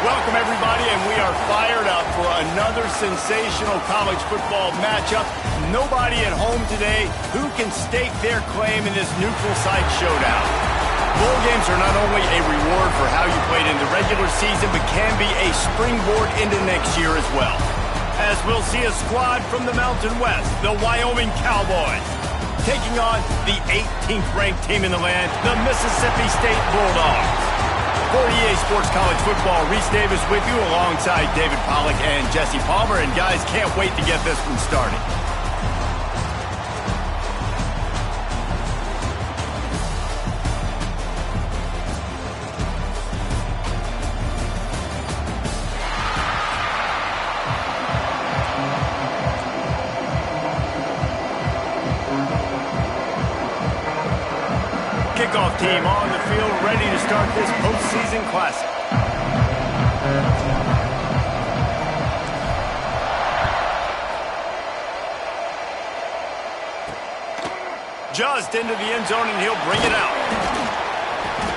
Welcome, everybody, and we are fired up for another sensational college football matchup. Nobody at home today who can stake their claim in this neutral site showdown. Bowl games are not only a reward for how you played in the regular season, but can be a springboard into next year as well. As we'll see a squad from the Mountain West, the Wyoming Cowboys, taking on the 18th ranked team in the land, the Mississippi State Bulldogs. For EA Sports College Football, Reese Davis with you alongside David Pollack and Jesse Palmer. And guys, can't wait to get this one started. Kickoff team on the field, ready to start this postseason classic. Just into the end zone, and he'll bring it out.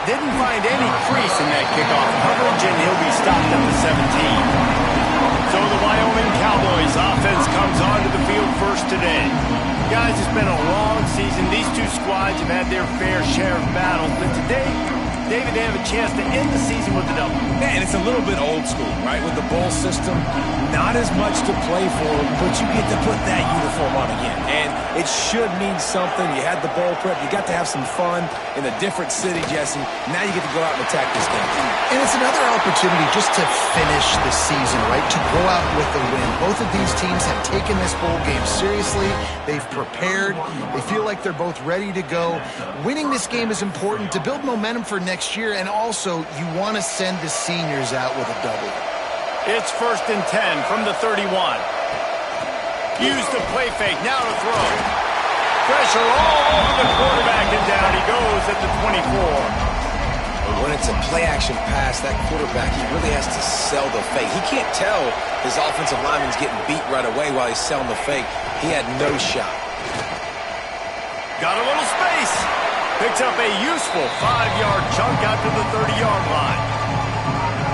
Didn't find any crease in that kickoff coverage, and he'll be stopped at the 17. So the Wyoming Cowboys offense comes onto the field first today. Guys, it's been a long season. These two squads have had their fair share of battles, but today, David, they have a chance to end the season with a double. Yeah, and it's a little bit old school, right? With the bowl system, not as much to play for, but you get to put that uniform on again. And it should mean something. You had the bowl prep. You got to have some fun in a different city, Jesse. Now you get to go out and attack this game. And it's another opportunity just to finish the season, right? To go out with a win. Both of these teams have taken this bowl game seriously. They've prepared. They feel like they're both ready to go. Winning this game is important to build momentum for next year, and also you want to send the seniors out with a double. It's 1st and 10 from the 31. Use the play fake, now to throw. Pressure all over the quarterback, and down he goes at the 24. When it's a play-action pass, that quarterback, he really has to sell the fake. He can't tell his offensive lineman's getting beat right away while he's selling the fake. He had no shot. Got a little space. Picks up a useful 5-yard chunk out to the 30-yard line.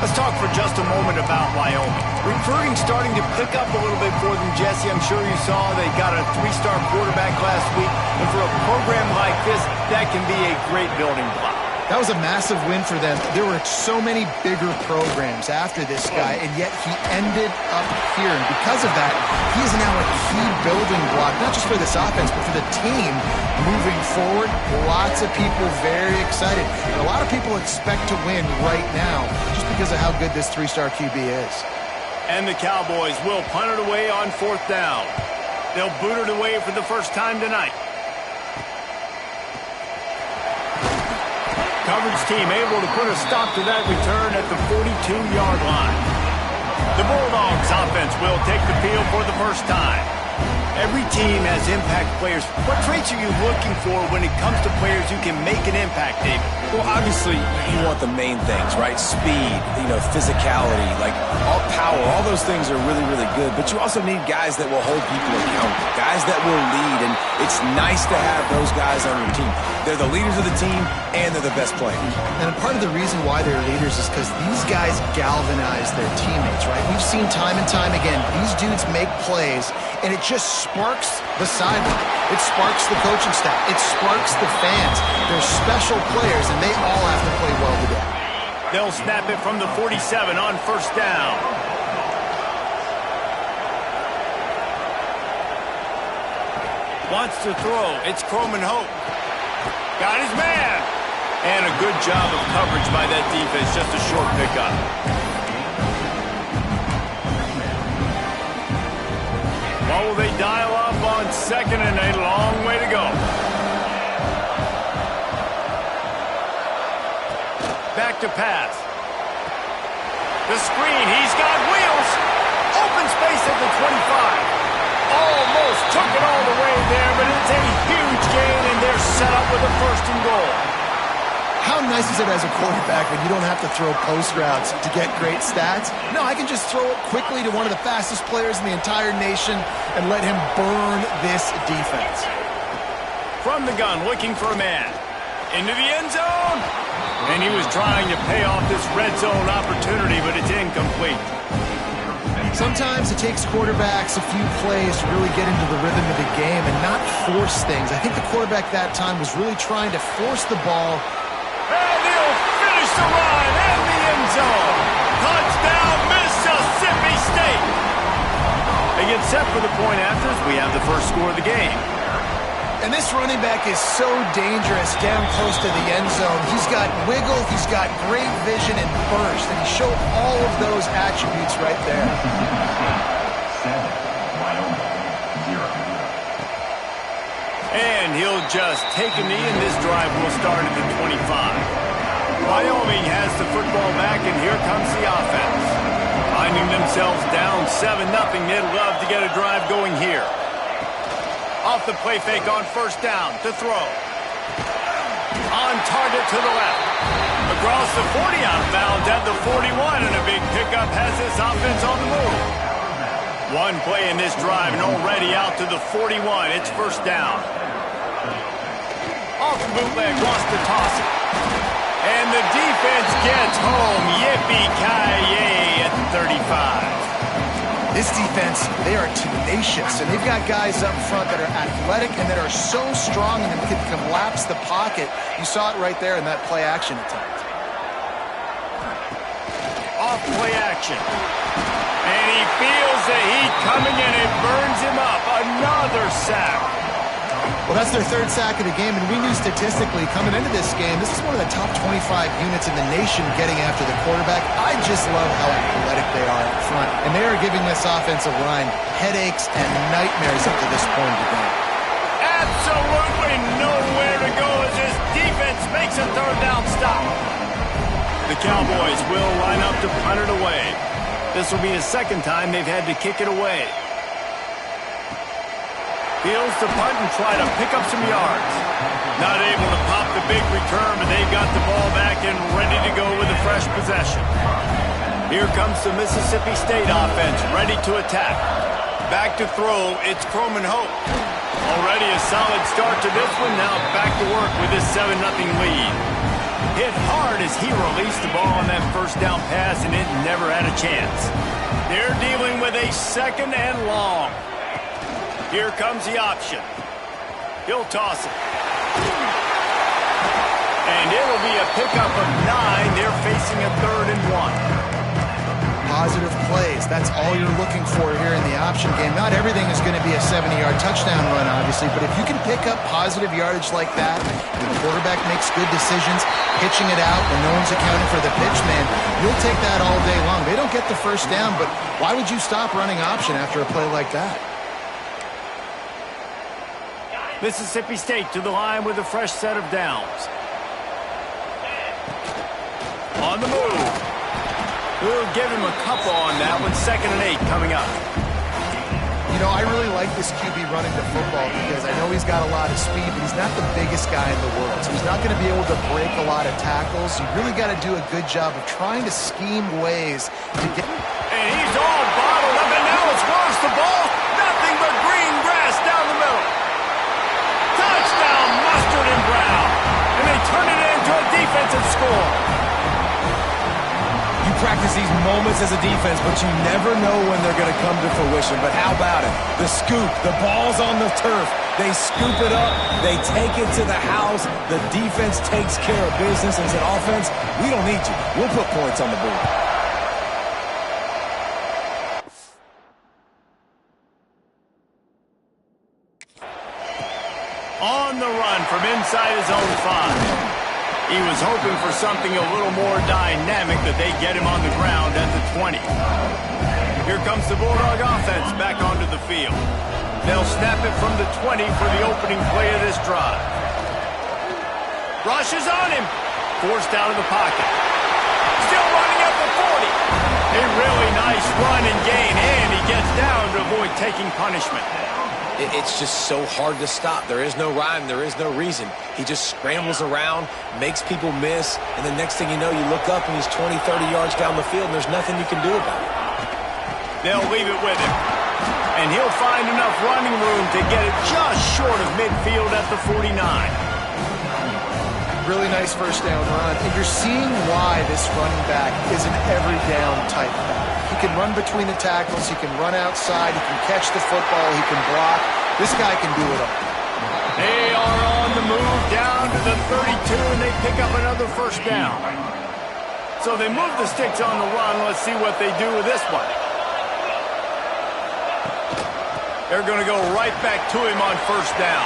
Let's talk for just a moment about Wyoming. Recruiting starting to pick up a little bit for them, Jesse. I'm sure you saw they got a 3-star quarterback last week. And for a program like this, that can be a great building block. That was a massive win for them. There were so many bigger programs after this guy, and yet he ended up here. And because of that, he is now a key building block, not just for this offense, but for the team moving forward. Lots of people very excited. And a lot of people expect to win right now just because of how good this 3-star QB is. And the Cowboys will punt it away on 4th down. They'll boot it away for the first time tonight. Coverage team able to put a stop to that return at the 42-yard line. The Bulldogs offense will take the field for the first time. Every team has impact players. What traits are you looking for when it comes to players who can make an impact, David? Well, obviously, you want the main things, right? Speed, physicality, like all power, all those things are really, really good. But you also need guys that will hold people accountable, guys that will lead. And it's nice to have those guys on your team. They're the leaders of the team, and they're the best players. And part of the reason why they're leaders is because these guys galvanize their teammates, right? We've seen time and time again, these dudes make plays, and it just sparks the sideline. It sparks the coaching staff. It sparks the fans. They're special players, and they all have to play well today. They'll snap it from the 47 on 1st down. Wants to throw. It's Croman Hope. Got his man. And a good job of coverage by that defense. Just a short pickup. What will they dial up on 2nd and a long way to go? Back to pass. The screen, he's got wheels. Open space at the 25. Almost took it all the way there, but it's a huge gain, and they're set up with a first and goal. How nice is it as a quarterback when you don't have to throw post routes to get great stats? No, I can just throw it quickly to one of the fastest players in the entire nation and let him burn this defense. From the gun, looking for a man. Into the end zone. And he was trying to pay off this red zone opportunity, but it's incomplete. Sometimes it takes quarterbacks a few plays to really get into the rhythm of the game and not force things. I think the quarterback that time was really trying to force the ball. And he'll finish the run in the end zone. Touchdown, Mississippi State. They get set for the point afters. We have the first score of the game. And this running back is so dangerous down close to the end zone. He's got wiggle, he's got great vision and burst, and he showed all of those attributes right there. And he'll just take a knee, and this drive will start at the 25. Wyoming has the football back, and here comes the offense. Finding themselves down 7-0, they'd love to get a drive going here. Off the play fake on first down to throw. On target to the left. Across the 40, out of bounds at the 41, and a big pickup has this offense on the move. One play in this drive, and already out to the 41. It's first down. Off the bootleg, wants to toss it. And the defense gets home. Yippee-ki-yay at the 35. This defense, they are tenacious, and they've got guys up front that are athletic and that are so strong and can collapse the pocket. You saw it right there in that play action attempt. Off play action. And he feels the heat coming, and it burns him up. Another sack. Well, that's their third sack of the game, and we knew statistically coming into this game, this is one of the top 25 units in the nation getting after the quarterback. I just love how athletic they are up front, and they are giving this offensive line headaches and nightmares up to this point of the game. Absolutely nowhere to go as this defense makes a third down stop. The Cowboys will line up to punt it away. This will be the second time they've had to kick it away. Feels the punt and try to pick up some yards. Not able to pop the big return, but they've got the ball back and ready to go with a fresh possession. Here comes the Mississippi State offense, ready to attack. Back to throw, it's Croman Hope. Already a solid start to this one, now back to work with this 7-0 lead. Hit hard as he released the ball on that first down pass, and it never had a chance. They're dealing with a second and long. Here comes the option. He'll toss it. And it'll be a pickup of 9. They're facing a 3rd and 1. Positive plays. That's all you're looking for here in the option game. Not everything is going to be a 70-yard touchdown run, obviously, but if you can pick up positive yardage like that, and the quarterback makes good decisions, pitching it out when no one's accounting for the pitch man, you'll take that all day long. They don't get the first down, but why would you stop running option after a play like that? Mississippi State to the line with a fresh set of downs. On the move. We'll give him a couple on that one. 2nd and 8 coming up. You know, I really like this QB running the football because I know he's got a lot of speed, but he's not the biggest guy in the world. So he's not going to be able to break a lot of tackles. You really got to do a good job of trying to scheme ways to get... And he's all bottled up, and now it's worse. The ball, nothing but green grass down the middle. Touchdown, Mustard and Brown. And they turn it into a defensive score. You practice these moments as a defense, but you never know when they're going to come to fruition. But how about it? The scoop, the ball's on the turf. They scoop it up. They take it to the house. The defense takes care of business and said, offense, we don't need you. We'll put points on the board. On the run from inside his own 5. He was hoping for something a little more dynamic, that they get him on the ground at the 20. Here comes the Bulldog offense back onto the field. They'll snap it from the 20 for the opening play of this drive. Rush is on him. Forced out of the pocket. A really nice run and gain, and he gets down to avoid taking punishment. It's just so hard to stop. There is no rhyme. There is no reason. He just scrambles around, makes people miss, and the next thing you know, you look up and he's 20, 30 yards down the field, and there's nothing you can do about it. They'll leave it with him. And he'll find enough running room to get it just short of midfield at the 49. Really nice first down run. And you're seeing why this running back is an every down type back. He can run between the tackles. He can run outside. He can catch the football. He can block. This guy can do it all. They are on the move down to the 32, and they pick up another first down. So they move the sticks on the run. Let's see what they do with this one. They're going to go right back to him on first down.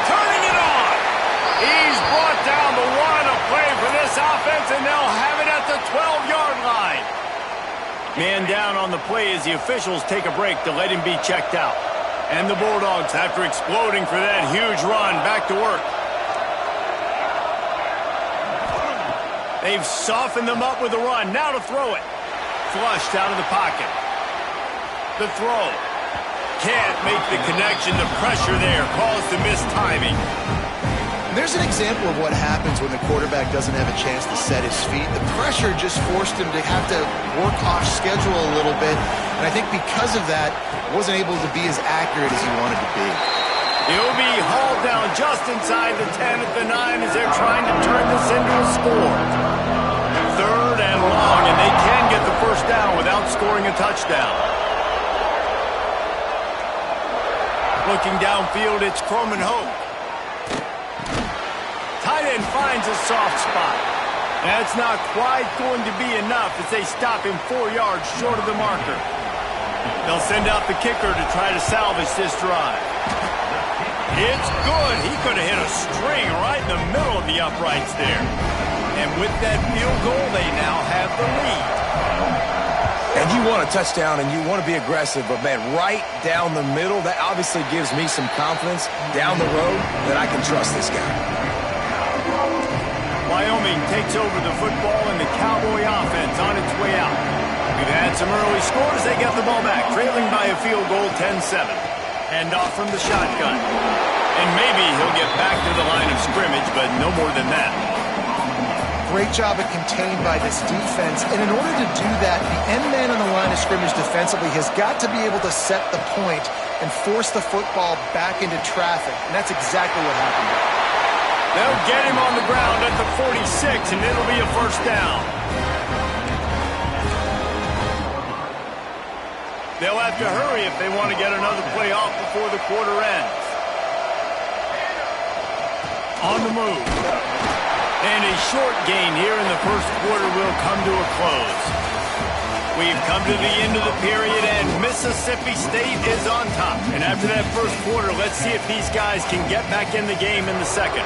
Turning it on. He's brought down the one, a play for this offense, and they'll have it at the 12-yard line. Man down on the play as the officials take a break to let him be checked out. And the Bulldogs, after exploding for that huge run, back to work. They've softened them up with the run. Now to throw it. Flushed out of the pocket. The throw. Can't make the connection. The pressure there caused the missed timing. There's an example of what happens when the quarterback doesn't have a chance to set his feet. The pressure just forced him to have to work off schedule a little bit. And I think because of that, wasn't able to be as accurate as he wanted to be. He'll be hauled down just inside the 10 at the 9 as they're trying to turn this into a score. Third and long, and they can get the first down without scoring a touchdown. Looking downfield, it's Croman Hope. Tight end finds a soft spot. That's not quite going to be enough as they stop him 4 yards short of the marker. They'll send out the kicker to try to salvage this drive. It's good. He could have hit a string right in the middle of the uprights there. And with that field goal, they now have the lead. And you want a touchdown and you want to be aggressive, but, man, right down the middle, that obviously gives me some confidence down the road that I can trust this guy. Wyoming takes over the football and the Cowboy offense on its way out. We've had some early scores. They get the ball back, trailing by a field goal 10-7. Hand off from the shotgun. And maybe he'll get back to the line of scrimmage, but no more than that. Great job of contained by this defense. And in order to do that, the end man on the line of scrimmage defensively has got to be able to set the point and force the football back into traffic. And that's exactly what happened. They'll get him on the ground at the 46, and it'll be a first down. They'll have to hurry if they want to get another play off before the quarter ends. On the move. And a short gain here in the first quarter will come to a close. We've come to the end of the period, and Mississippi State is on top. And after that first quarter, let's see if these guys can get back in the game in the second.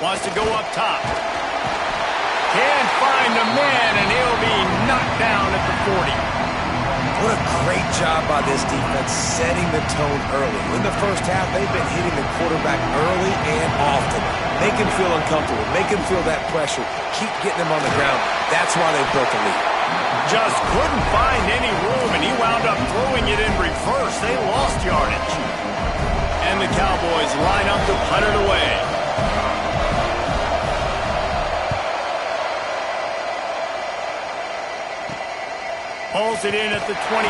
Wants to go up top. Can't find a man, and he'll be knocked down at the 40. What a great job by this defense setting the tone early. In the first half, they've been hitting the quarterback early and often. Make him feel uncomfortable. Make him feel that pressure. Keep getting him on the ground. That's why they built the lead. Just couldn't find any room, and he wound up throwing it in reverse. They lost yardage. And the Cowboys line up to punt it away. Pulls it in at the 25.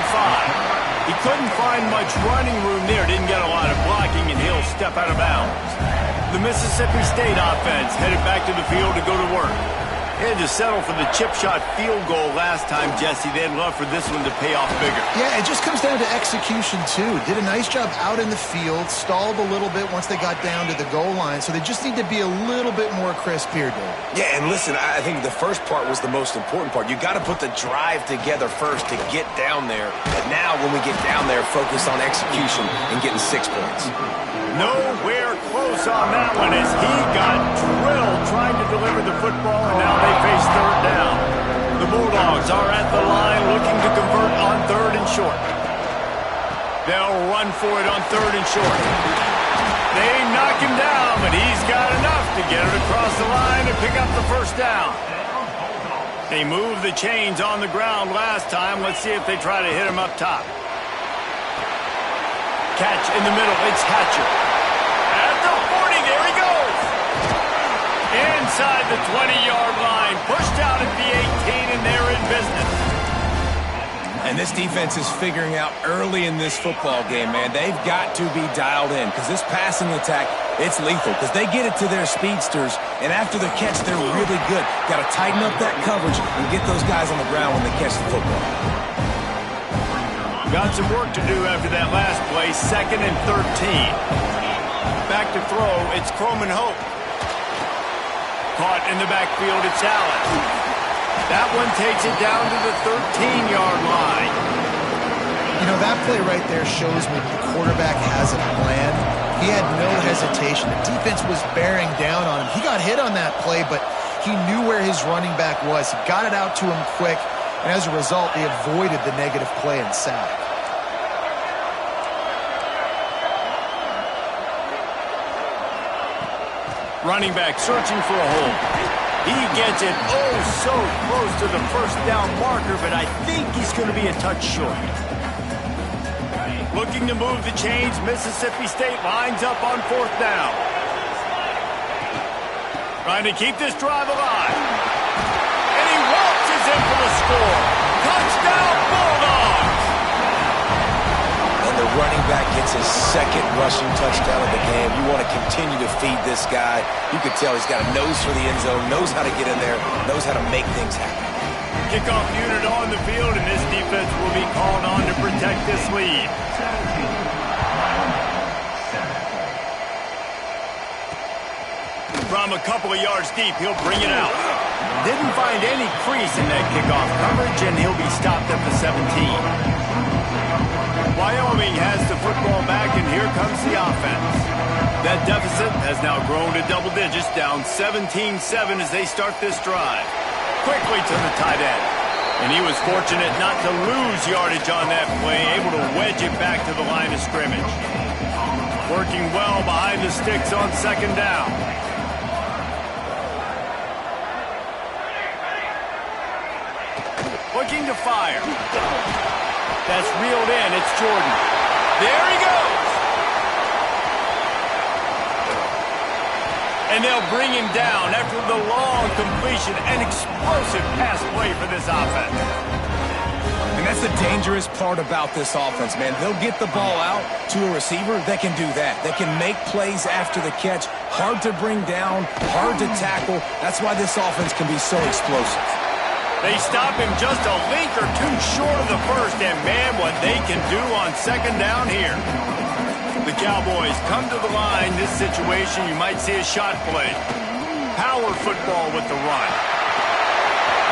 He couldn't find much running room there. Didn't get a lot of blocking, and he'll step out of bounds. The Mississippi State offense headed back to the field to go to work. They had to settle for the chip shot field goal last time, Jesse. They'd love for this one to pay off bigger. Yeah, it just comes down to execution, too. Did a nice job out in the field, stalled a little bit once they got down to the goal line, so they just need to be a little bit more crisp here, David. Yeah, and listen, I think the first part was the most important part. You got to put the drive together first to get down there. But now when we get down there, focus on execution and getting 6 points. Nowhere close on that one as he got drilled trying to deliver the football, and now they face third down. The Bulldogs are at the line looking to convert on third and short. They'll run for it on 3rd and short. They knock him down, but he's got enough to get it across the line and pick up the first down. They moved the chains on the ground last time. Let's see if they try to hit him up top. Catch in the middle. It's Hatcher. At the 40, there he goes. Inside the 20-yard line. Pushed out at the 18, and they're in business. And this defense is figuring out early in this football game, man. They've got to be dialed in because this passing attack, it's lethal because they get it to their speedsters, and after the catch, they're really good. Got to tighten up that coverage and get those guys on the ground when they catch the football. Got some work to do after that last play, 2nd and 13. Back to throw, it's Croman Hope. Caught in the backfield, it's Allen. That one takes it down to the 13-yard line. You know, that play right there shows me the quarterback has a plan. He had no hesitation. The defense was bearing down on him. He got hit on that play, but he knew where his running back was. He got it out to him quick, and as a result, they avoided the negative play and sack. Running back searching for a hole. He gets it so close to the first down marker, but I think he's going to be a touch short. Looking to move the chains, Mississippi State lines up on 4th down. Trying to keep this drive alive. And he waltzes in for the score. Touchdown, Bulldogs! And the running back gets his 2nd rushing touchdown of the game. You want to continue to feed this guy. You could tell he's got a nose for the end zone, knows how to get in there, knows how to make things happen. Kickoff unit on the field, and this defense will be called on to protect this lead. From a couple of yards deep, he'll bring it out. Didn't find any crease in that kickoff coverage, and he'll be stopped at the 17. Wyoming has the football back, and here comes the offense. That deficit has now grown to double digits, down 17-7 as they start this drive. Quickly to the tight end. And he was fortunate not to lose yardage on that play, able to wedge it back to the line of scrimmage. Working well behind the sticks on 2nd down. Looking to fire. That's reeled in. It's Jordan. There he goes. And they'll bring him down after the long completion. An explosive pass play for this offense. And that's the dangerous part about this offense, man. They'll get the ball out to a receiver that can do that. They can make plays after the catch. Hard to bring down, hard to tackle. That's why this offense can be so explosive. They stop him just a link or two short of the first, and man, what they can do on 2nd down here. The Cowboys come to the line. This situation, you might see a shot play. Power football with the run.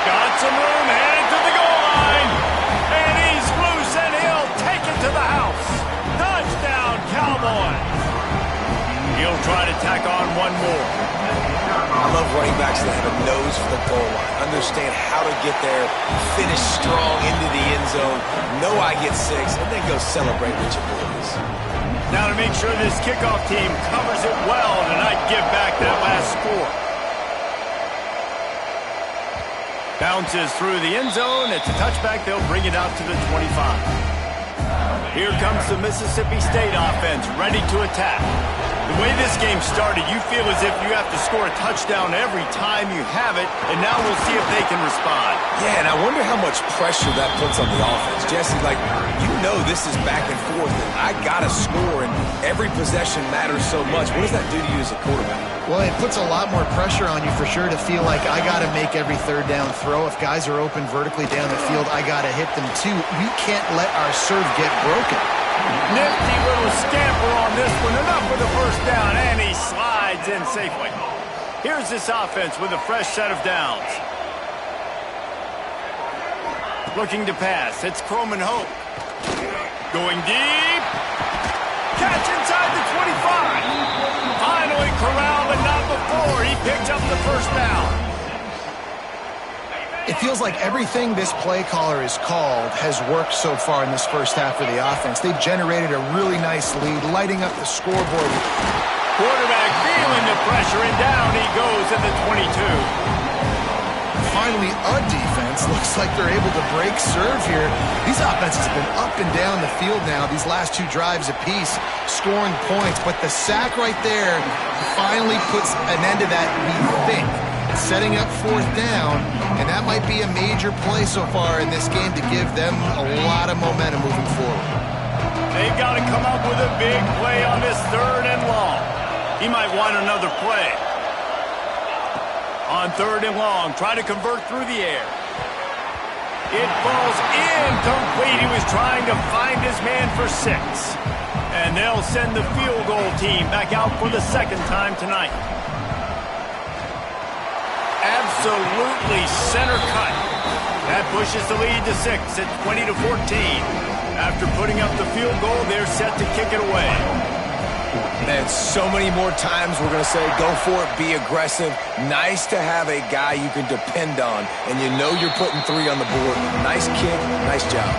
Got some room, headed to the goal line. And he's loose, and he'll take it to the house. Touchdown, Cowboys. He'll try to tack on one more. I love running backs that have a nose for the goal line. Understand how to get there, finish strong into the end zone, know I get 6, and then go celebrate with your boys. Now to make sure this kickoff team covers it well to not give back that last score. Bounces through the end zone. It's a touchback. They'll bring it out to the 25. Here comes the Mississippi State offense, ready to attack. The way this game started, you feel as if you have to score a touchdown every time you have it, and now we'll see if they can respond. Yeah, and I wonder how much pressure that puts on the offense. Jesse, like, you know this is back and forth, and I got to score, and every possession matters so much. What does that do to you as a quarterback? Well, it puts a lot more pressure on you for sure to feel like I got to make every 3rd down throw. If guys are open vertically down the field, I got to hit them too. We can't let our serve get broken. Nifty little scamper on this one. Enough for the first down, and he slides in safely. Here's this offense with a fresh set of downs. Looking to pass. It's Croman Hope. Going deep. Catch inside the 25. Finally corralled, but not before. He picked up the first down. It feels like everything this play caller has called has worked so far in this first half of the offense. They've generated a really nice lead, lighting up the scoreboard. Quarterback feeling the pressure, and down he goes at the 22. Finally, a defense. Looks like they're able to break serve here. These offenses have been up and down the field now, these last two drives apiece, scoring points. But the sack right there finally puts an end to that, we think. Setting up fourth down, and that might be a major play so far in this game to give them a lot of momentum moving forward. They've got to come up with a big play on this 3rd and long. He might want another play. On 3rd and long, try to convert through the air. It falls incomplete. He was trying to find his man for 6. And they'll send the field goal team back out for the 2nd time tonight. Absolutely center cut. That pushes the lead to 6 at 20-14. After putting up the field goal, they're set to kick it away. Man, so many more times we're going to say, go for it, be aggressive. Nice to have a guy you can depend on, and you know you're putting 3 on the board. Nice kick, nice job.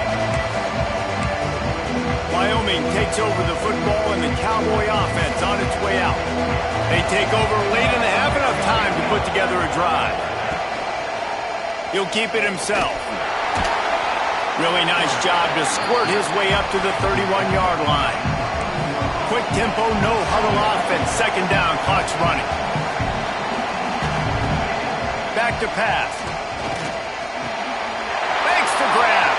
Wyoming takes over the football, and the Cowboy offense on its way out. They take over late in the half, enough time to put together a drive. He'll keep it himself. Really nice job to squirt his way up to the 31-yard line. Quick tempo, no huddle offense. 2nd down, clock's running. Back to pass. Makes the grab.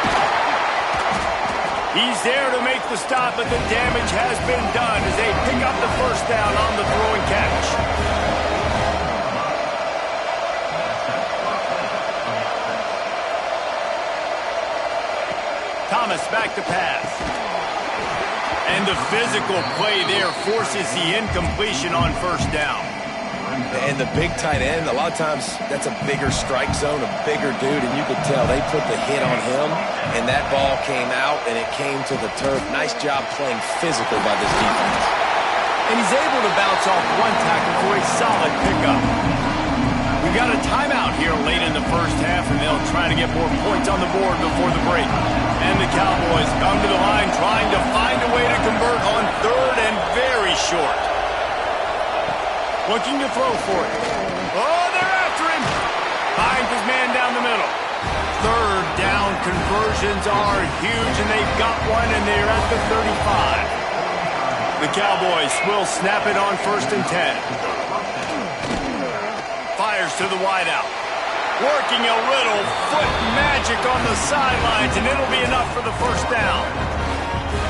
He's there to make the stop, but the damage has been done as they pick up the 1st down on the throw and catch. Thomas back to pass. And the physical play there forces the incompletion on 1st down. And the big tight end, a lot of times that's a bigger strike zone, a bigger dude, and you could tell they put the hit on him, and that ball came out, and it came to the turf. Nice job playing physical by this defense. And he's able to bounce off one tackle for a solid pickup. We've got a timeout here late in the first half, and they'll try to get more points on the board before the break. And the Cowboys come to the line trying to find a way to convert on 3rd and very short. Looking to throw for it. Oh, they're after him. Finds his man down the middle. 3rd down conversions are huge, and they've got one, and they're at the 35. The Cowboys will snap it on 1st and 10. Fires to the wideout. Working a little foot magic on the sidelines, and it'll be enough for the 1st down.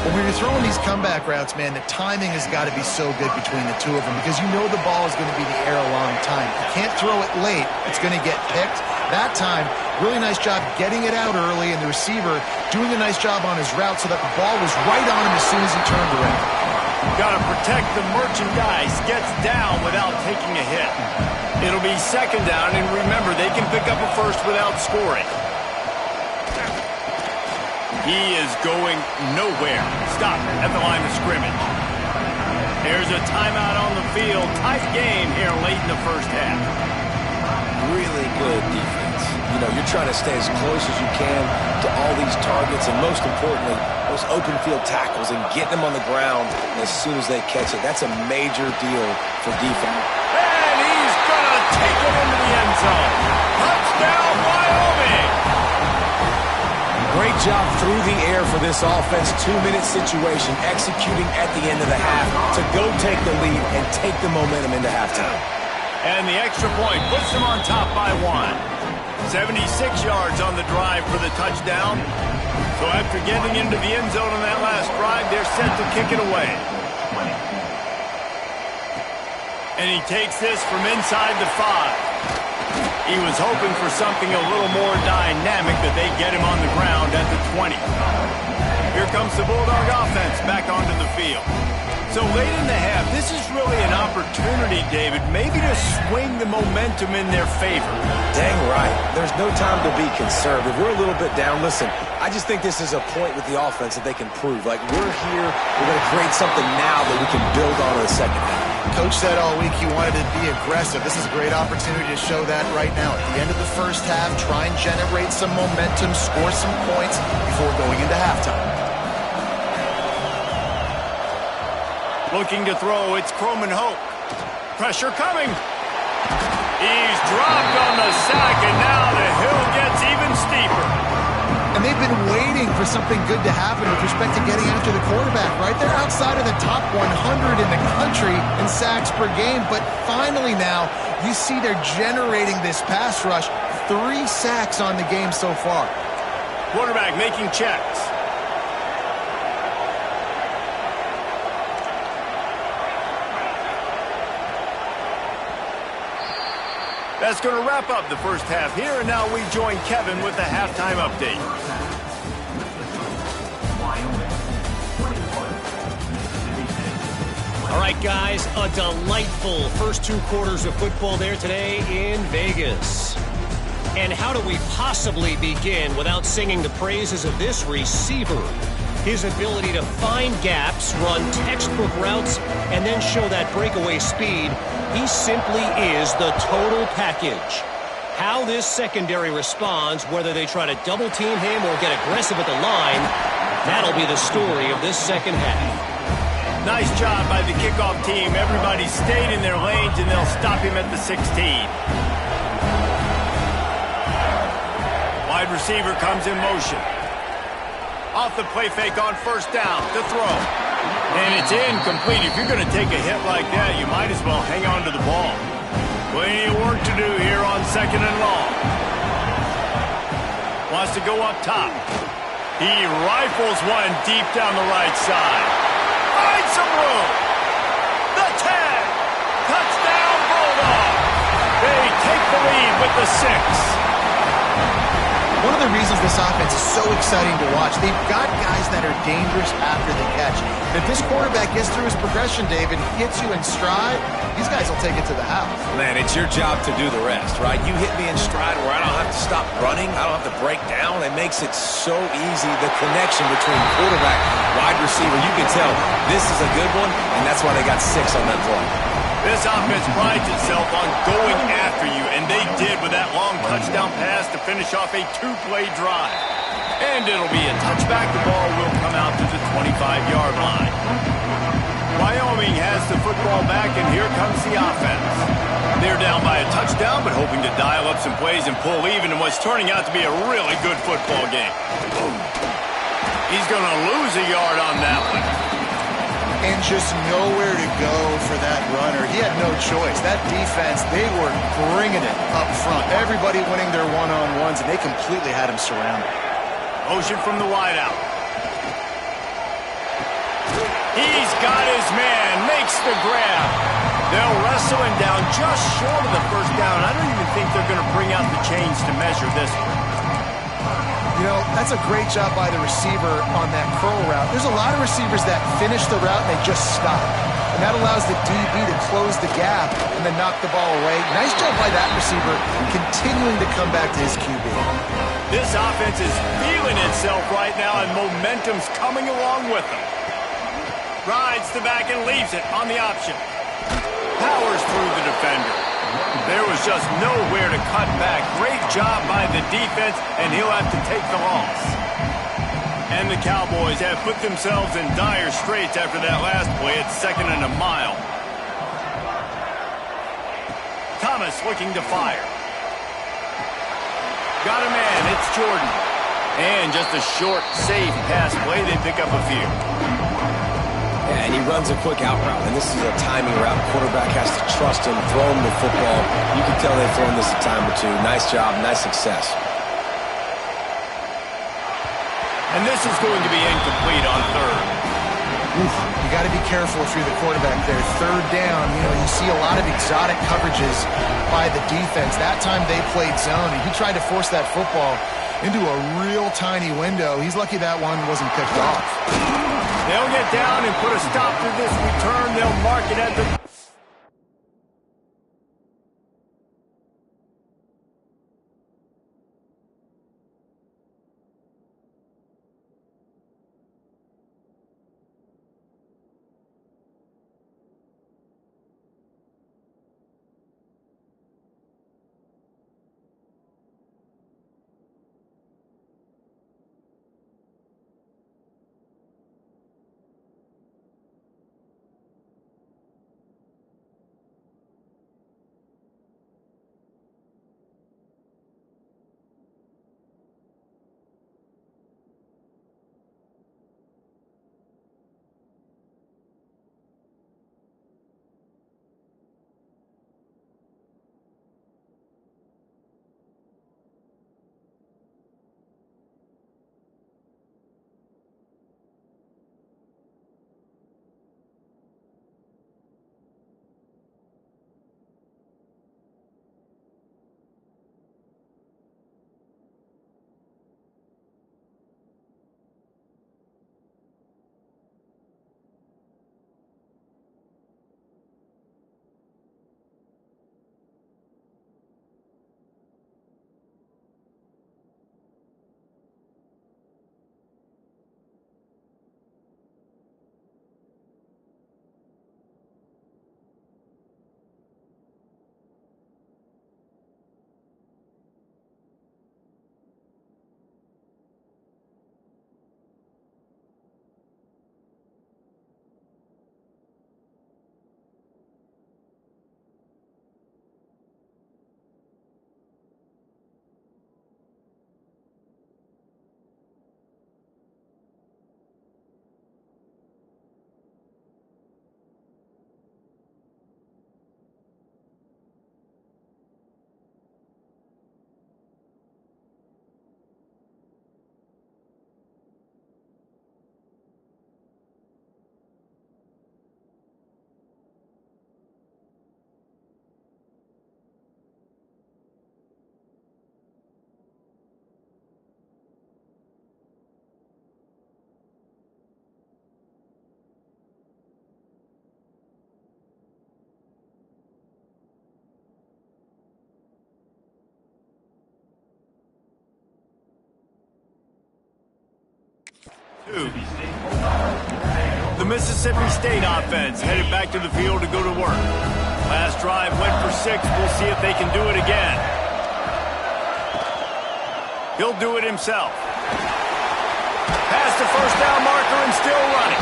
When you're throwing these comeback routes, man, the timing has got to be so good between the two of them because you know the ball is going to be in the air a long time. You can't throw it late. It's going to get picked. That time, really nice job getting it out early, and the receiver doing a nice job on his route so that the ball was right on him as soon as he turned around. Got to protect the merchandise. Gets down without taking a hit. It'll be 2nd down, and remember, they can pick up a 1st without scoring. He is going nowhere. Stop at the line of scrimmage. There's a timeout on the field. Tight game here late in the first half. Really good defense. You know, you're trying to stay as close as you can to all these targets, and most importantly, those open field tackles and getting them on the ground as soon as they catch it. That's a major deal for defense. And he's going to take it into the end zone. Touchdown, Wyoming! Great job through the air for this offense. 2-minute situation, executing at the end of the half to go take the lead and take the momentum into halftime. And the extra point puts them on top by 1. 76 yards on the drive for the touchdown. So after getting into the end zone on that last drive, they're set to kick it away. And he takes this from inside the 5. He was hoping for something a little more dynamic, but they get him on the ground at the 20. Here comes the Bulldog offense back onto the field. So late in the half, this is really an opportunity, David, maybe to swing the momentum in their favor. Dang right. There's no time to be conservative. We're a little bit down. Listen, I just think this is a point with the offense that they can prove. Like, we're here, we're going to create something now that we can build on in the second half. Coach said all week he wanted to be aggressive. This is a great opportunity to show that right now. At the end of the first half, try and generate some momentum, score some points before going into halftime. Looking to throw, it's Croman Hope. Pressure coming. He's dropped on the sack, and now the hill gets even steeper. And they've been waiting for something good to happen with respect to getting after the quarterback, right? They're outside of the top 100 in the country in sacks per game, but finally now you see they're generating this pass rush. 3 sacks on the game so far. Quarterback making checks. That's going to wrap up the first half here, and now we join Kevin with the halftime update. All right, guys, a delightful first 2 quarters of football there today in Vegas. And how do we possibly begin without singing the praises of this receiver? His ability to find gaps, run textbook routes, and then show that breakaway speed. He simply is the total package. How this secondary responds, whether they try to double-team him or get aggressive at the line, that'll be the story of this second half. Nice job by the kickoff team. Everybody stayed in their lanes, and they'll stop him at the 16. Wide receiver comes in motion. Off the play fake on first down. The throw. And it's incomplete. If you're going to take a hit like that, you might as well hang on to the ball. Plenty of work to do here on second and long. Wants to go up top. He rifles one deep down the right side. Finds some room. The tag. Touchdown, Bulldog. They take the lead with the 6. One of the reasons this offense is so exciting to watch, they've got guys that are dangerous after the catch. If this quarterback gets through his progression, David, hits you in stride, these guys will take it to the house. Man, it's your job to do the rest, right? You hit me in stride where I don't have to stop running. I don't have to break down. It makes it so easy. The connection between quarterback, wide receiver, you can tell this is a good one, and that's why they got 6 on that play. This offense prides itself on going after you, and they did with that long touchdown pass to finish off a 2-play drive. And it'll be a touchback. The ball will come out to the 25-yard line. Wyoming has the football back, and here comes the offense. They're down by a touchdown, but hoping to dial up some plays and pull even in what's turning out to be a really good football game. He's going to lose a yard on that one. And just nowhere to go for that runner. He had no choice. That defense, they were bringing it up front. Everybody winning their one-on-ones, and they completely had him surrounded. Motion from the wideout. He's got his man, makes the grab. They'll wrestle him down just short of the first down. I don't even think they're going to bring out the chains to measure this one. You know, that's a great job by the receiver on that curl route. There's a lot of receivers that finish the route and they just stop. And that allows the DB to close the gap and then knock the ball away. Nice job by that receiver, continuing to come back to his QB. This offense is feeling itself right now, and momentum's coming along with them. Rides the back and leaves it on the option. Powers through the defender. There was just nowhere to cut back. Great job by the defense, and he'll have to take the loss. And the Cowboys have put themselves in dire straits after that last play at 2nd and a mile. Thomas looking to fire. Got a man, it's Jordan. And just a short, safe pass play, they pick up a few. Yeah, and he runs a quick out route, and this is a timing route. Quarterback has to trust him, throw him the football. You can tell they've thrown this a time or two. Nice job, nice success. And this is going to be incomplete on 3rd. Oof, you got to be careful if you're the quarterback there. 3rd down, you know, you see a lot of exotic coverages by the defense. That time they played zone, and he tried to force that football into a real tiny window. He's lucky that one wasn't picked off. They'll get down and put a stop to this return. They'll mark it at the... The Mississippi State offense headed back to the field to go to work. Last drive went for 6. We'll see if they can do it again. He'll do it himself. Past the first down marker and still running.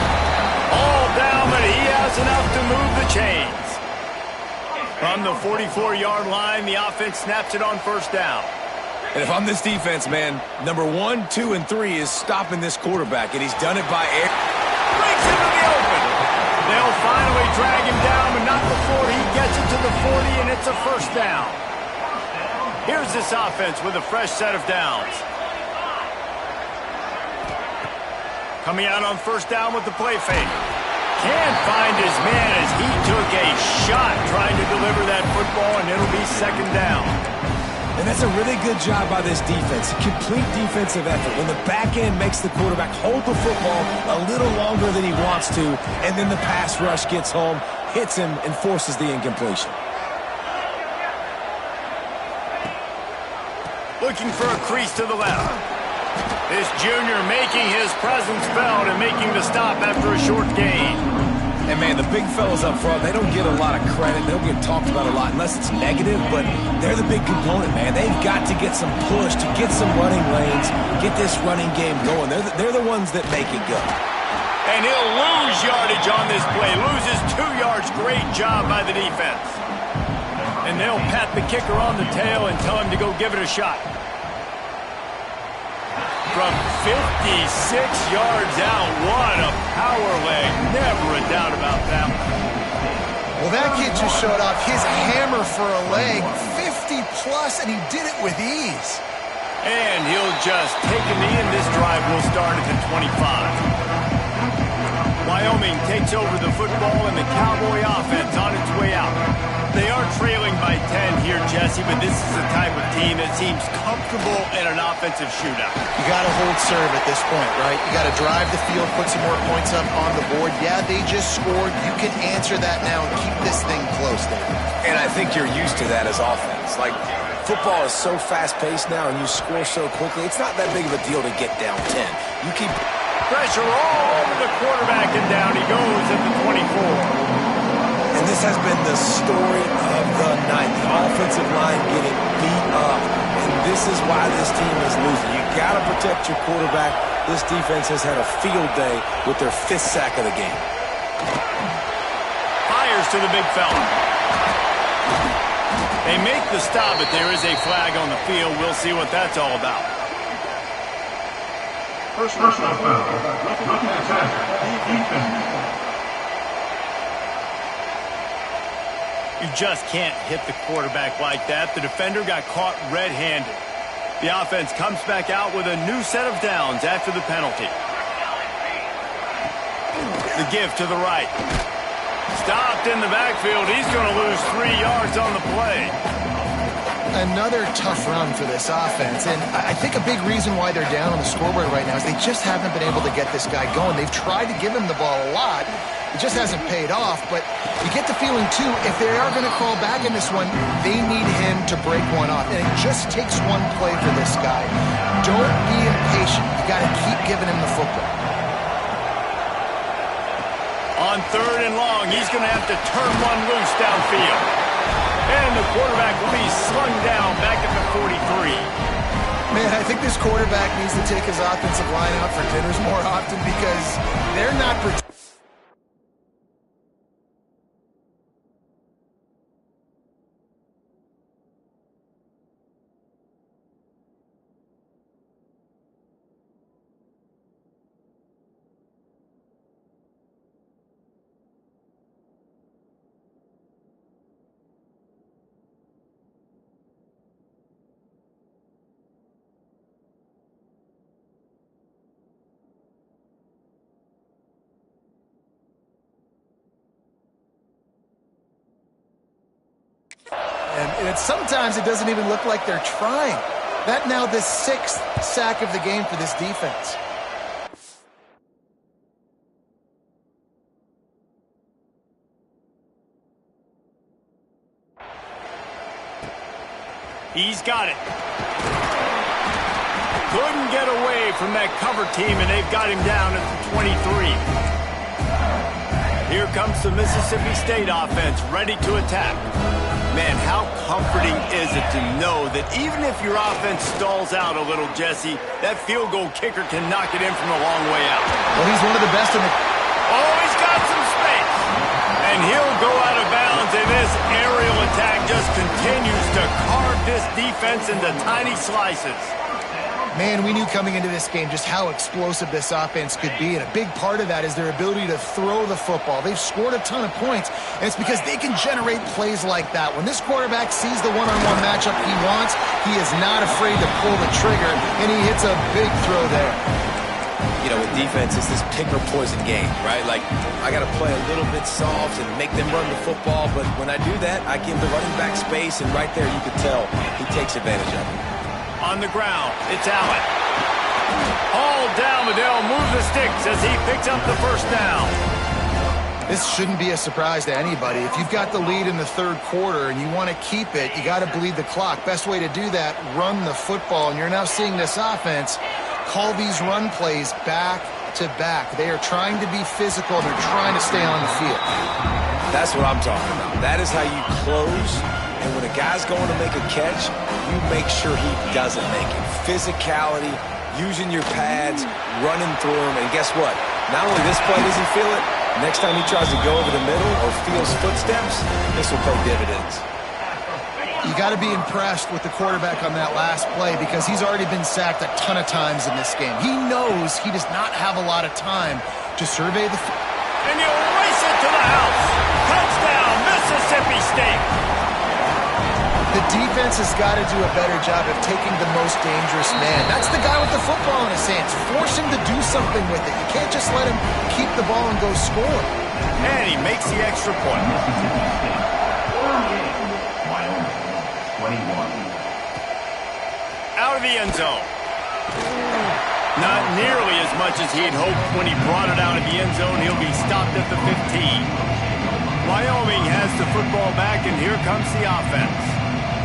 All down, but he has enough to move the chains. From the 44-yard line, the offense snaps it on first down. And if I'm this defense, man, number 1, 2, and 3 is stopping this quarterback, and he's done it by air. Breaks into the open. They'll finally drag him down, but not before he gets it to the 40, and it's a first down. Here's this offense with a fresh set of downs. Coming out on first down with the play fake. Can't find his man as he took a shot trying to deliver that football, and it'll be second down. And that's a really good job by this defense. Complete defensive effort. When the back end makes the quarterback hold the football a little longer than he wants to, and then the pass rush gets home, hits him, and forces the incompletion. Looking for a crease to the left. This junior making his presence felt and making the stop after a short gain. And, man, the big fellas up front, they don't get a lot of credit. They don't get talked about a lot unless it's negative, but they're the big component, man. They've got to get some push, to get some running lanes, get this running game going. They're the ones that make it go. And he'll lose yardage on this play. Loses 2 yards. Great job by the defense. And they'll pat the kicker on the tail and tell him to go give it a shot. From 56 yards out, what a power leg. Never a doubt about that one. Well, that kid just showed off his hammer for a leg, 50-plus, and he did it with ease. And he'll just take a knee, and this drive will start at the 25. Wyoming takes over the football, and the Cowboy offense on its way out. They are trailing by 10 here, Jesse, but this is the type of team that seems comfortable in an offensive shootout. You got to hold serve at this point, right? You got to drive the field, put some more points up on the board. Yeah, they just scored. You can answer that now and keep this thing close, David. And I think you're used to that as offense. Like, football is so fast-paced now, and you score so quickly, it's not that big of a deal to get down 10. You keep pressure all over the quarterback, and down he goes at the 24. And this has been the story of the night. The offensive line getting beat up. And this is why this team is losing. You got to protect your quarterback. This defense has had a field day with their 5th sack of the game. Fires to the big fella. They make the stop, but there is a flag on the field. We'll see what that's all about. First foul. Looking attack. Defense. You just can't hit the quarterback like that. The defender got caught red-handed. The offense comes back out with a new set of downs after the penalty. The give to the right. Stopped in the backfield. He's going to lose 3 yards on the play. Another tough run for this offense, and I think a big reason why they're down on the scoreboard right now is they just haven't been able to get this guy going. They've tried to give him the ball a lot. It just hasn't paid off, but you get the feeling, too, if they are going to crawl back in this one, they need him to break one off, and it just takes one play for this guy. Don't be impatient. You got to keep giving him the football. On 3rd and long, he's going to have to turn one loose downfield. And the quarterback will be slung down back at the 43. Man, I think this quarterback needs to take his offensive line out for dinners more often because they're not protecting. And sometimes it doesn't even look like they're trying. That now the 6th sack of the game for this defense. He's got it. Couldn't get away from that cover team, and they've got him down at the 23. Here comes the Mississippi State offense, ready to attack. Man, how comforting is it to know that even if your offense stalls out a little, Jesse, that field goal kicker can knock it in from a long way out. Well, he's one of the best in the... Oh, he's got some space. And he'll go out of bounds, and this aerial attack just continues to carve this defense into tiny slices. Man, we knew coming into this game just how explosive this offense could be, and a big part of that is their ability to throw the football. They've scored a ton of points, and it's because they can generate plays like that. When this quarterback sees the one-on-one matchup he wants, he is not afraid to pull the trigger, and he hits a big throw there. You know, with defense, it's this pick-or-poison game, right? Like, I got to play a little bit soft and make them run the football, but when I do that, I give the running back space, and right there you can tell he takes advantage of it. On the ground, it's Allen. All down, Liddell moves the sticks as he picks up the first down. This shouldn't be a surprise to anybody. If you've got the lead in the third quarter and you want to keep it, you got to bleed the clock. Best way to do that, run the football. And you're now seeing this offense call these run plays back to back. They are trying to be physical. They're trying to stay on the field. That's what I'm talking about. That is how you close. And when a guy's going to make a catch, you make sure he doesn't make it. Physicality, using your pads, running through them. And guess what? Not only this play does he feel it, next time he tries to go over the middle or feels footsteps, this will pay dividends. You got to be impressed with the quarterback on that last play because he's already been sacked a ton of times in this game. He knows he does not have a lot of time to survey the... And he'll race it to the house. Touchdown, Mississippi State. The defense has got to do a better job of taking the most dangerous man. That's the guy with the football in his hands. Force him to do something with it. You can't just let him keep the ball and go score. And he makes the extra point. Out of the end zone. Not nearly as much as he'd hoped when he brought it out of the end zone. He'll be stopped at the 15. Wyoming has the football back, and here comes the offense.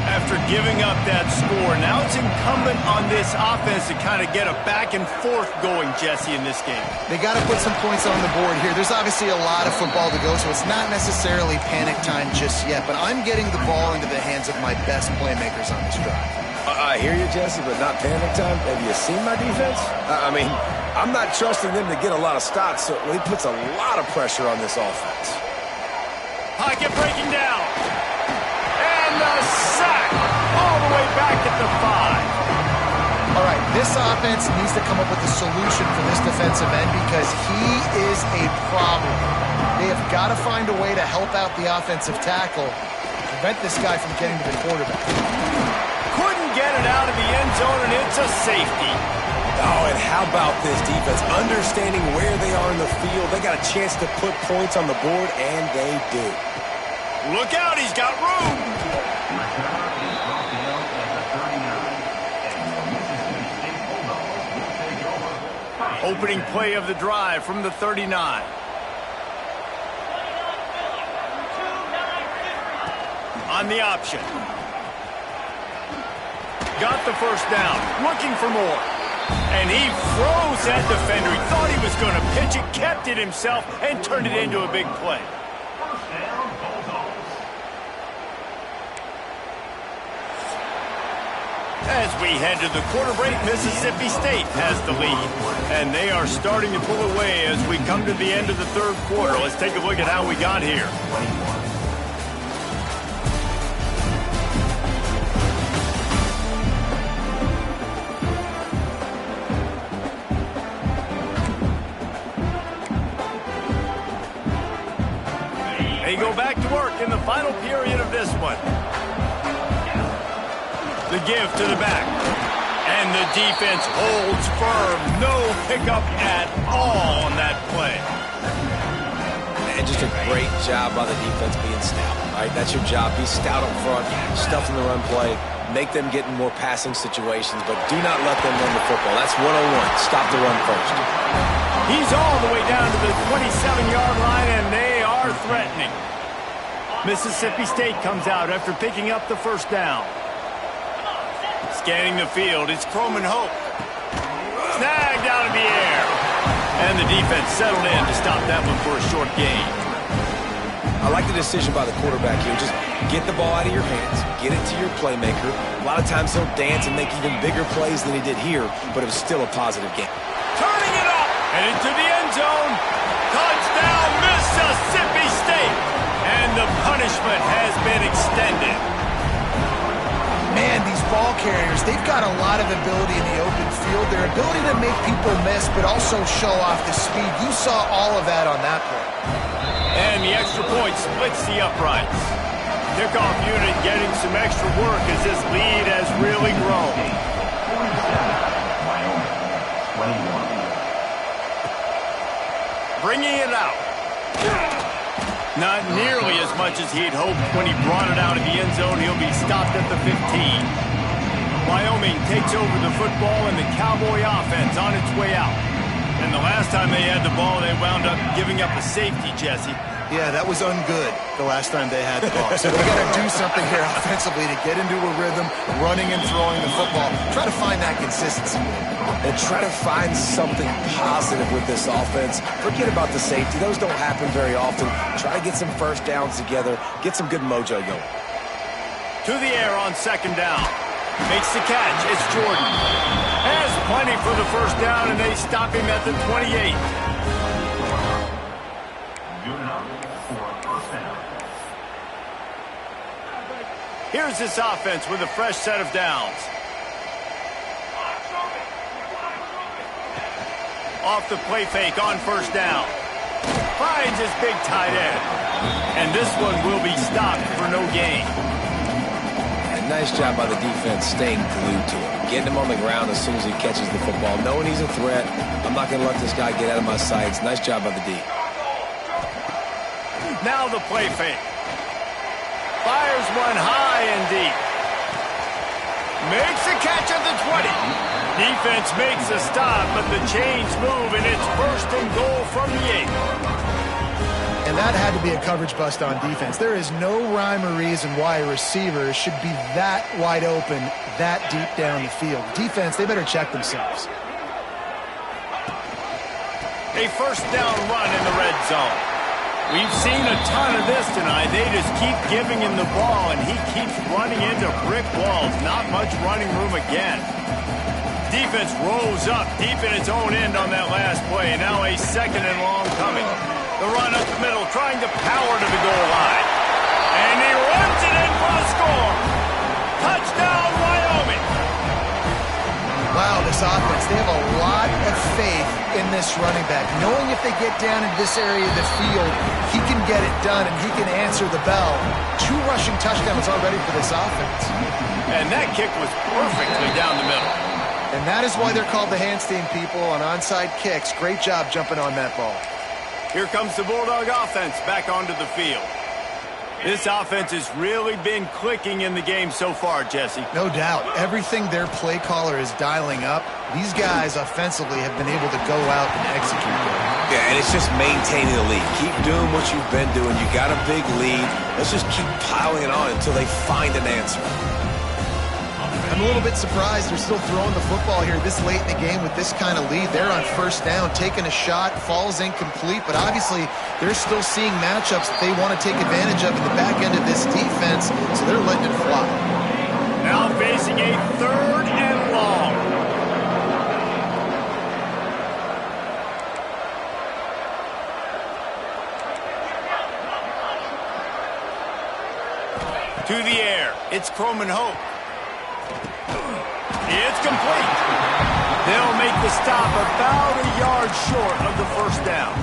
After giving up that score, now it's incumbent on this offense to kind of get a back and forth going, Jesse, in this game. They got to put some points on the board here. There's obviously a lot of football to go, so it's not necessarily panic time just yet, but I'm getting the ball into the hands of my best playmakers on this drive. I hear you, Jesse, but not panic time. Have you seen my defense? I mean, I'm not trusting them to get a lot of stops, so it puts a lot of pressure on this offense. Pocket breaking down. And the sack all the way back at the 5. All right, this offense needs to come up with a solution for this defensive end because he is a problem. They have got to find a way to help out the offensive tackle, prevent this guy from getting to the quarterback. Couldn't get it out of the end zone, and it's a safety. Oh, and how about this defense? Understanding where they are in the field. They got a chance to put points on the board, and they do. Look out, he's got room. Opening play of the drive from the 39. On the option. Got the first down, looking for more. And he froze that defender. He thought he was going to pitch it, kept it himself, and turned it into a big play. As we head to the quarter break, Mississippi State has the lead. And they are starting to pull away as we come to the end of the third quarter. Let's take a look at how we got here. They go back to work in the final period of this one. The give to the back. And the defense holds firm. No pickup at all on that play. And just a great job by the defense being stout. All right, that's your job. Be stout up front, stuff in the run play, make them get in more passing situations, but do not let them run the football. That's 101. Stop the run first. He's all the way down to the 27-yard line, and they are threatening. Mississippi State comes out after picking up the first down. Scanning the field, it's Croman Hope. Snagged out of the air. And the defense settled in to stop that one for a short gain. I like the decision by the quarterback here. Just get the ball out of your hands, get it to your playmaker. A lot of times he'll dance and make even bigger plays than he did here, but it was still a positive game. Turning it up and into the end zone. Touchdown, Mississippi State. And the punishment has been extended. Man, these ball carriers, they've got a lot of ability in the open field. Their ability to make people miss, but also show off the speed. You saw all of that on that play. And the extra point splits the uprights. Kickoff unit getting some extra work as this lead has really grown. 47, Wyoming, 21. Bringing it out. Not nearly as much as he'd hoped when he brought it out of the end zone. He'll be stopped at the 15. Wyoming takes over the football and the Cowboy offense on its way out. And the last time they had the ball, they wound up giving up a safety, Jesse. Yeah, that was ungood the last time they had the ball. So they got to do something here offensively to get into a rhythm, running and throwing the football. Try to find that consistency. And try to find something positive with this offense. Forget about the safety. Those don't happen very often. Try to get some first downs together. Get some good mojo going. To the air on second down. Makes the catch. It's Jordan. Has plenty for the first down, and they stop him at the 28. Good enough for a first down. Here's this offense with a fresh set of downs. Off the play fake on first down. Finds his big tight end. And this one will be stopped for no gain. Nice job by the defense staying glued to him. Getting him on the ground as soon as he catches the football. Knowing he's a threat. I'm not going to let this guy get out of my sights. Nice job by the D. Now the play fake. Fires one high and deep. Makes a catch at the 20. Defense makes a stop, but the chains move, and it's first and goal from the 8. And that had to be a coverage bust on defense. There is no rhyme or reason why a receiver should be that wide open, that deep down the field. Defense, they better check themselves. A first down run in the red zone. We've seen a ton of this tonight. They just keep giving him the ball, and he keeps running into brick walls. Not much running room again. Defense rolls up deep in its own end on that last play. Now a second and long coming. The run up the middle, trying to power to the goal line. And he runs it in for the score. Touchdown, Wyoming. Wow, this offense, they have a lot of faith in this running back. Knowing if they get down in this area of the field, he can get it done and he can answer the bell. 2 rushing touchdowns already for this offense. And that kick was perfectly down the middle. And that is why they're called the Handstand people on onside kicks. Great job jumping on that ball. Here comes the Bulldog offense back onto the field. This offense has really been clicking in the game so far, Jesse. No doubt. Everything their play caller is dialing up, these guys offensively have been able to go out and execute. Yeah, and it's just maintaining the lead. Keep doing what you've been doing. You got a big lead. Let's just keep piling it on until they find an answer. I'm a little bit surprised they're still throwing the football here this late in the game with this kind of lead. They're on first down, taking a shot, falls incomplete, but obviously they're still seeing matchups that they want to take advantage of in the back end of this defense, so they're letting it fly. Now facing a third and long. To the air, it's Croman Hope. It's complete. They'll make the stop about a yard short of the first down.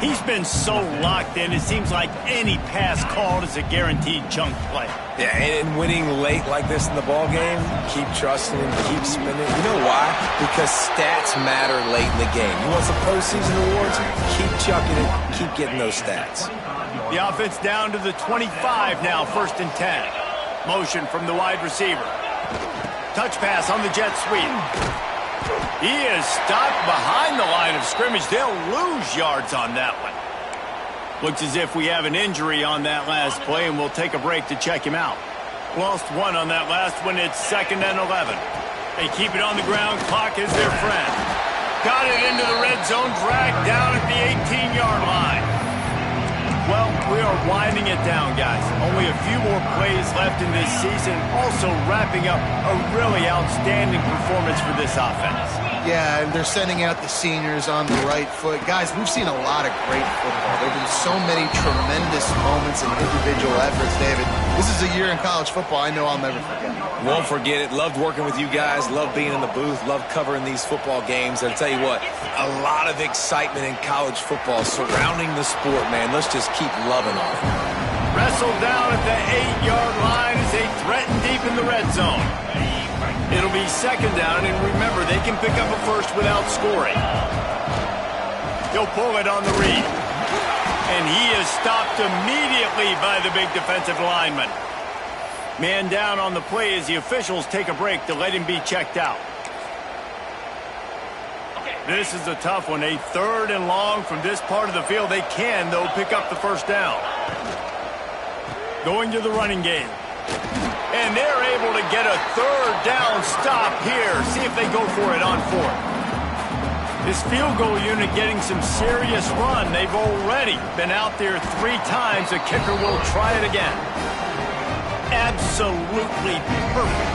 He's been so locked in, it seems like any pass called is a guaranteed chunk play. Yeah, and winning late like this in the ball game, keep trusting him, keep spinning. You know why? Because stats matter late in the game. You want some postseason awards? Keep chucking it, keep getting those stats. The offense down to the 25 now, first and 10. Motion from the wide receiver. Touch pass on the jet sweep. He is stopped behind the line of scrimmage. They'll lose yards on that one. Looks as if we have an injury on that last play, and we'll take a break to check him out. Lost one on that last one. It's second and 11. They keep it on the ground. Clock is their friend. Got it into the red zone. Dragged down at the 18-yard line. Well, we are winding it down, guys. Only a few more plays left in this season. Also wrapping up a really outstanding performance for this offense. Yeah, and they're sending out the seniors on the right foot. Guys, we've seen a lot of great football. There have been so many tremendous moments and individual efforts, David. This is a year in college football I know I'll never forget. Won't forget it. Loved working with you guys. Loved being in the booth. Loved covering these football games. And I'll tell you what, a lot of excitement in college football surrounding the sport, man. Let's just keep loving on it. Wrestled down at the 8-yard line as they threaten deep in the red zone. It'll be second down, and remember, they can pick up a first without scoring. He'll pull it on the read. And he is stopped immediately by the big defensive lineman. Man down on the play as the officials take a break to let him be checked out. This is a tough one. A 3rd and long from this part of the field. They can, though, pick up the first down. Going to the running game. And they're able to get a 3rd down stop here. See if they go for it on 4th. This field goal unit getting some serious run. They've already been out there 3 times. The kicker will try it again. Absolutely perfect.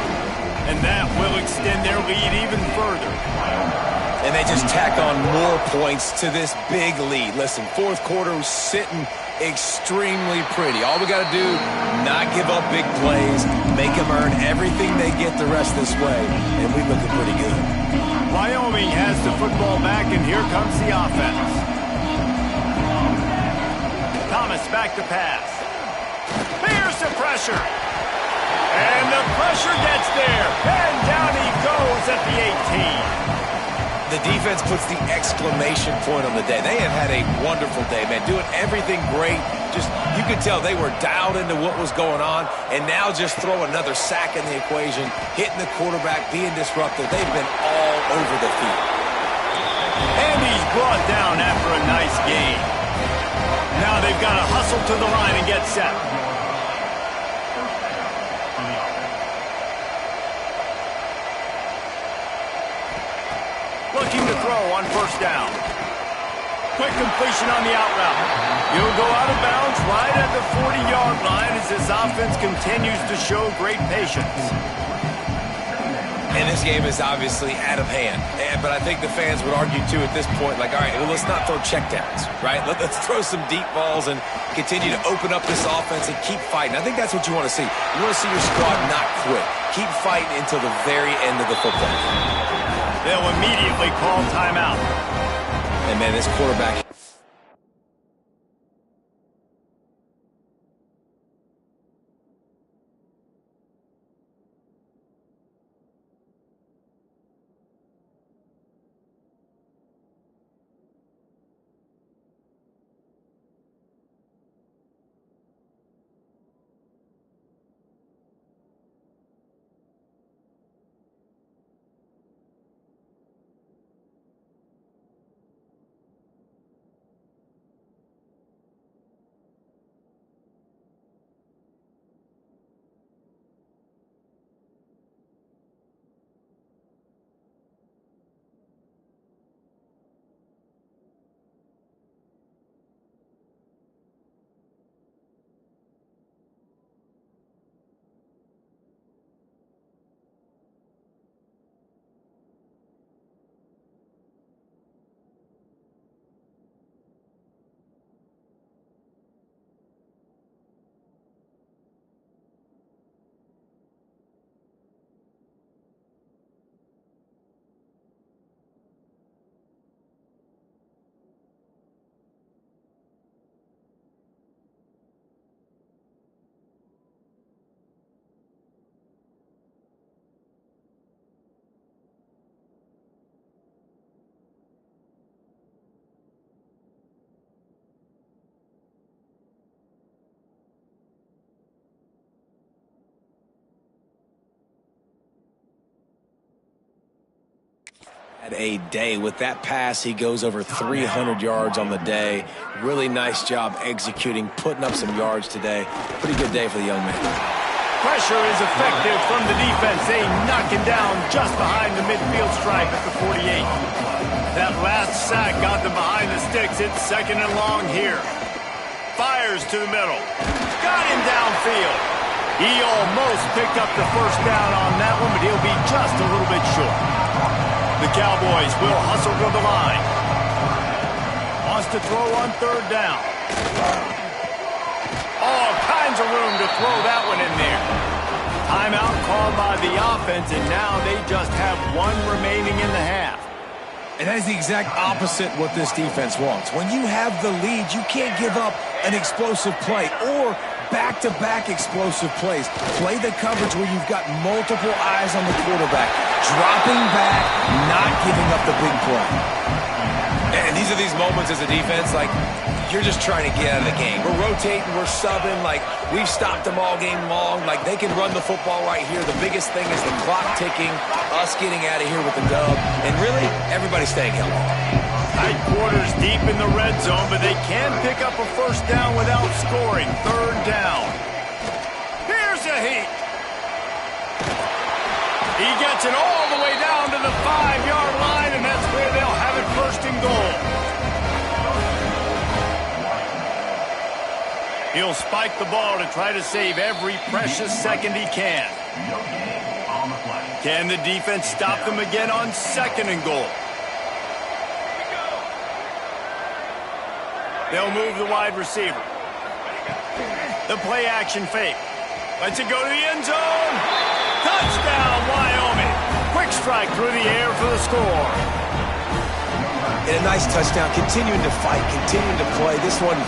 And that will extend their lead even further. And they just tack on more points to this big lead. Listen, 4th quarter was sitting extremely pretty. All we got to do, not give up big plays, make them earn everything they get the rest of this way, and we're looking pretty good. Wyoming has the football back, and here comes the offense. Thomas back to pass. There's the pressure. And the pressure gets there. And down he goes at the 18. The defense puts the exclamation point on the day. They have had a wonderful day, man. Doing everything great. Just, you could tell they were dialed into what was going on. And now just throw another sack in the equation, hitting the quarterback, being disruptive. They've been all over the field. And he's brought down after a nice gain. Now they've got to hustle to the line and get set. Looking to throw on first down. Quick completion on the out route. He'll go out of bounds right at the 40-yard line as this offense continues to show great patience. And this game is obviously out of hand. But I think the fans would argue, too, at this point, like, all right, well, let's not throw checkdowns, right? Let's throw some deep balls and continue to open up this offense and keep fighting. I think that's what you want to see. You want to see your squad not quit. Keep fighting until the very end of the football game. They'll immediately call timeout. And, man, this quarterback... A day. With that pass, he goes over 300 yards on the day. Really nice job executing, putting up some yards today. Pretty good day for the young man. Pressure is effective from the defense. They knock him down just behind the midfield stripe at the 48. That last sack got them behind the sticks. It's 2nd and long here. Fires to the middle. Got him downfield. He almost picked up the first down on that one, but he'll be just a little bit short. The Cowboys will hustle to the line. Wants to throw on 3rd down. All kinds of room to throw that one in there. Timeout called by the offense, and now they just have one remaining in the half. And that is the exact opposite what this defense wants. When you have the lead, you can't give up an explosive play or back-to-back explosive plays. Play the coverage where you've got multiple eyes on the quarterback, dropping back, not giving up the big play. And these are these moments as a defense, like, you're just trying to get out of the game. We're rotating, we're subbing, like, we've stopped them all game long. Like, they can run the football right here. The biggest thing is the clock ticking, us getting out of here with the dub, and really, everybody staying healthy. Tight quarters deep in the red zone, but they can pick up a first down without scoring. 3rd down. Here's a heat. He gets it all the way down to the 5-yard line, and that's where they'll have it 1st and goal. He'll spike the ball to try to save every precious second he can. Can the defense stop them again on 2nd and goal? They'll move the wide receiver. The play action fake. Lets it go to the end zone. Touchdown, Wyoming. Quick strike through the air for the score. And a nice touchdown, continuing to fight, continuing to play. This one,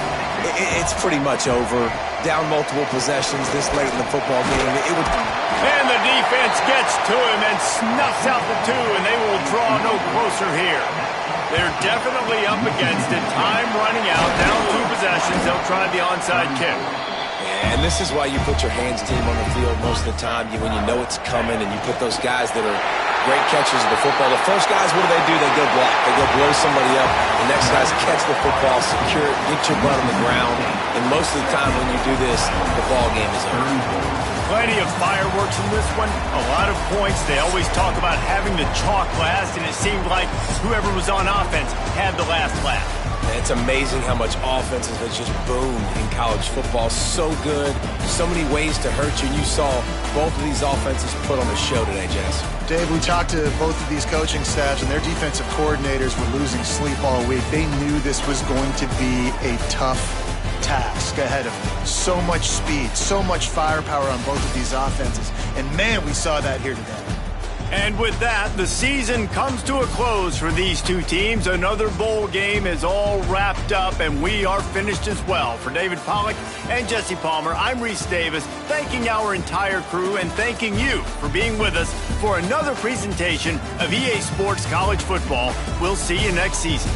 it's pretty much over. Down multiple possessions this late in the football game. And the defense gets to him and snuffs out the 2, and they will draw no closer here. They're definitely up against it. Time running out. Down 2 possessions. They'll try the onside kick. And this is why you put your hands team on the field most of the time. When you know it's coming and you put those guys that are great catchers of the football. The first guys, what do? They go block. They go blow somebody up. The next guys catch the football, secure it, get your butt on the ground. And most of the time when you do this, the ball game is over. Plenty of fireworks in this one. A lot of points. They always talk about having the chalk last, and it seemed like whoever was on offense had the last laugh. And it's amazing how much offenses have just boomed in college football. So good. So many ways to hurt you. And you saw both of these offenses put on the show today, Jess. Dave, we talked to both of these coaching staffs, and their defensive coordinators were losing sleep all week. They knew this was going to be a tough task ahead of them. So much speed, so much firepower on both of these offenses. And, man, we saw that here today. And with that, the season comes to a close for these two teams. Another bowl game is all wrapped up, and we are finished as well. For David Pollack and Jesse Palmer, I'm Reese Davis, thanking our entire crew and thanking you for being with us for another presentation of EA Sports College Football. We'll see you next season.